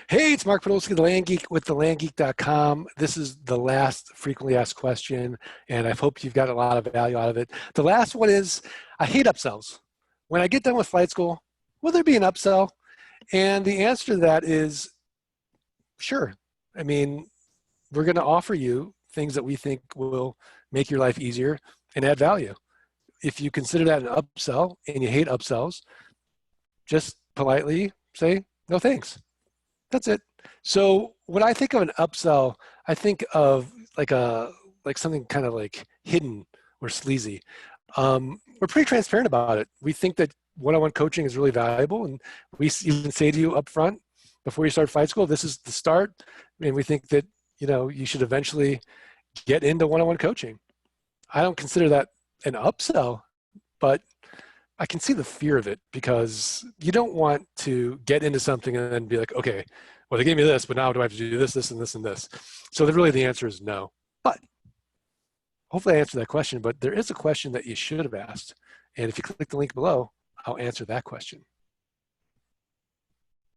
Hey, it's Mark Podolsky, the Land Geek with thelandgeek.com. This is the last frequently asked question, and I hope you've got a lot of value out of it. The last one is, I hate upsells. When I get done with flight school, will there be an upsell? And the answer to that is, sure. I mean, we're going to offer you things that we think will make your life easier and add value. If you consider that an upsell and you hate upsells, just politely say, no thanks. That's it. So when I think of an upsell, I think of like something kind of like hidden or sleazy. We're pretty transparent about it. We think that one-on-one coaching is really valuable, and we even say to you up front before you start flight school, this is the start, and we think that you should eventually get into one-on-one coaching. I don't consider that an upsell, but I can see the fear of it because you don't want to get into something and then be like, okay, well, they gave me this, but now do I have to do this, this, and this, and this? So really the answer is no. But hopefully I answered that question, but there is a question that you should have asked. And if you click the link below, I'll answer that question.